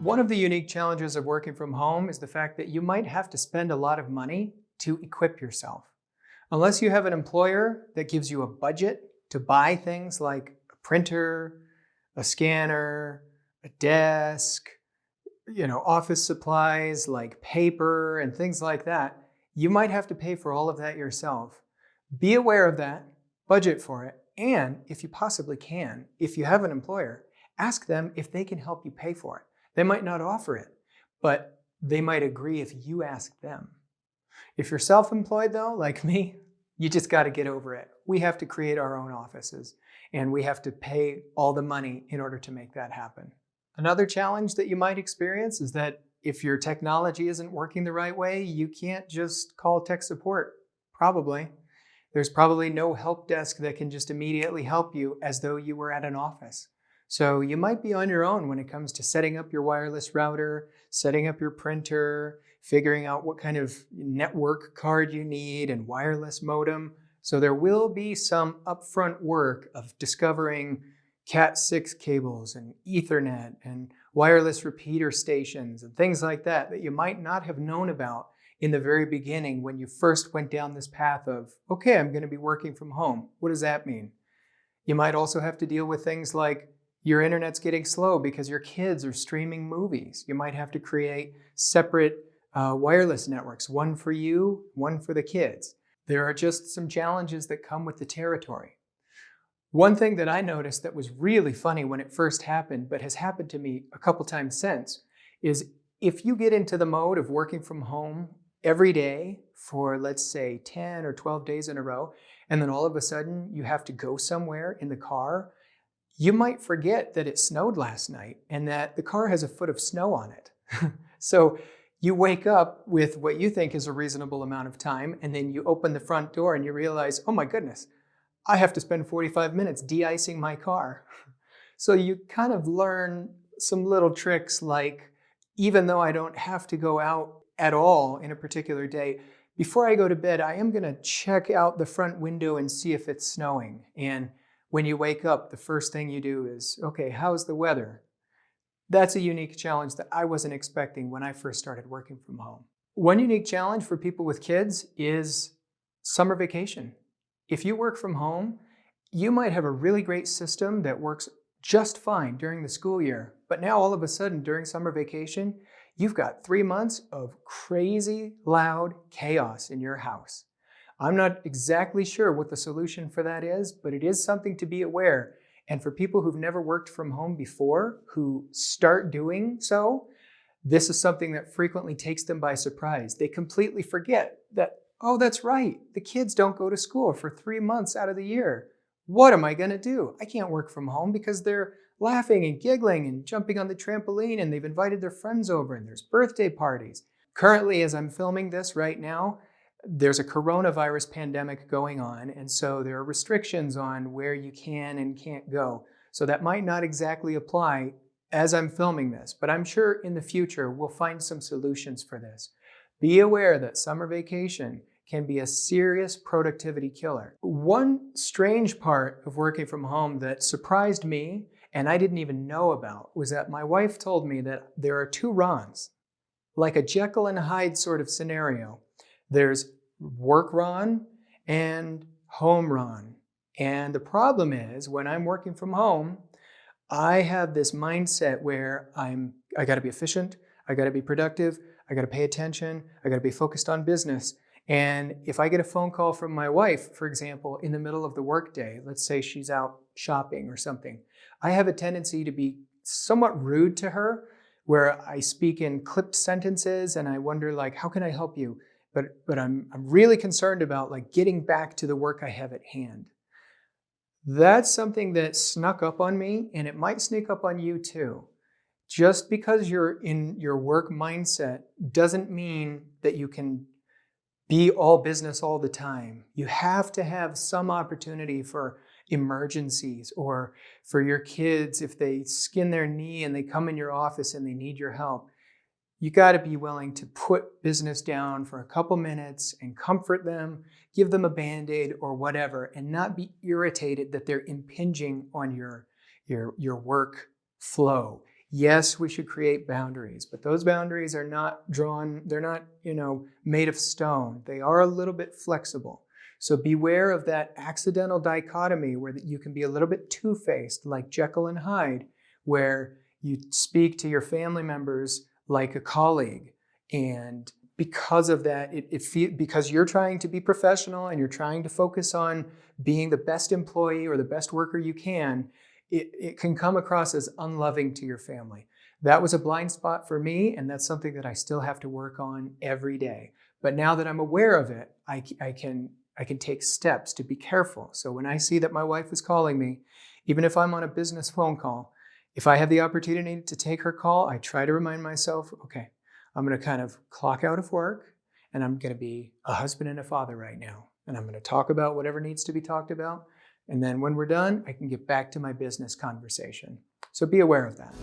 One of the unique challenges of working from home is the fact that you might have to spend a lot of money to equip yourself. Unless you have an employer that gives you a budget to buy things like a printer, a scanner, a desk, office supplies like paper and things like that, you might have to pay for all of that yourself. Be aware of that, budget for it, and if you possibly can, if you have an employer, ask them if they can help you pay for it. They might not offer it, but they might agree if you ask them. If you're self-employed though, like me, you just got to get over it. We have to create our own offices and we have to pay all the money in order to make that happen. Another challenge that you might experience is that if your technology isn't working the right way, you can't just call tech support. Probably. There's probably no help desk that can just immediately help you as though you were at an office. So you might be on your own when it comes to setting up your wireless router, setting up your printer, figuring out what kind of network card you need and wireless modem. So there will be some upfront work of discovering Cat6 cables and Ethernet and wireless repeater stations and things like that that you might not have known about in the very beginning when you first went down this path of, okay, I'm going to be working from home. What does that mean? You might also have to deal with things like your internet's getting slow because your kids are streaming movies. You might have to create separate wireless networks, one for you, one for the kids. There are just some challenges that come with the territory. One thing that I noticed that was really funny when it first happened, but has happened to me a couple times since, is if you get into the mode of working from home every day for, let's say, 10 or 12 days in a row, and then all of a sudden you have to go somewhere in the car, you might forget that it snowed last night and that the car has a foot of snow on it. So you wake up with what you think is a reasonable amount of time, and then you open the front door and you realize, oh my goodness, I have to spend 45 minutes de-icing my car. So you kind of learn some little tricks like, even though I don't have to go out at all in a particular day, before I go to bed, I am going to check out the front window and see if it's snowing. And when you wake up, the first thing you do is, okay, how's the weather? That's a unique challenge that I wasn't expecting when I first started working from home. One unique challenge for people with kids is summer vacation. If you work from home, you might have a really great system that works just fine during the school year, but now all of a sudden during summer vacation, you've got 3 months of crazy loud chaos in your house. I'm not exactly sure what the solution for that is, but it is something to be aware. And for people who've never worked from home before, who start doing so, this is something that frequently takes them by surprise. They completely forget that, oh, that's right, the kids don't go to school for 3 months out of the year. What am I going to do? I can't work from home because they're laughing and giggling and jumping on the trampoline and they've invited their friends over and there's birthday parties. Currently, as I'm filming this right now, there's a coronavirus pandemic going on, and so there are restrictions on where you can and can't go. So that might not exactly apply as I'm filming this, but I'm sure in the future we'll find some solutions for this. Be aware that summer vacation can be a serious productivity killer. One strange part of working from home that surprised me and I didn't even know about was that my wife told me that there are two Rons, like a Jekyll and Hyde sort of scenario. There's work Ron and home Ron. And the problem is when I'm working from home, I have this mindset where I got to be efficient, I got to be productive, I got to pay attention, I got to be focused on business. And if I get a phone call from my wife, for example, in the middle of the workday, let's say she's out shopping or something, I have a tendency to be somewhat rude to her, where I speak in clipped sentences and I wonder like, how can I help you? But I'm really concerned about like getting back to the work I have at hand. That's something that snuck up on me, and it might sneak up on you too. Just because you're in your work mindset doesn't mean that you can be all business all the time. You have to have some opportunity for emergencies or for your kids if they skin their knee and they come in your office and they need your help. You got to be willing to put business down for a couple minutes and comfort them, give them a Band-Aid or whatever, and not be irritated that they're impinging on your work flow. Yes, we should create boundaries, but those boundaries are not drawn, they're not, made of stone. They are a little bit flexible. So beware of that accidental dichotomy where you can be a little bit two-faced, like Jekyll and Hyde, where you speak to your family members like a colleague. And because of that, because you're trying to be professional and you're trying to focus on being the best employee or the best worker you can, it can come across as unloving to your family. That was a blind spot for me, and that's something that I still have to work on every day. But now that I'm aware of it, I can take steps to be careful. So when I see that my wife is calling me, even if I'm on a business phone call, if I have the opportunity to take her call, I try to remind myself, okay, I'm going to kind of clock out of work, and I'm going to be a husband and a father right now. And I'm going to talk about whatever needs to be talked about. And then when we're done, I can get back to my business conversation. So be aware of that.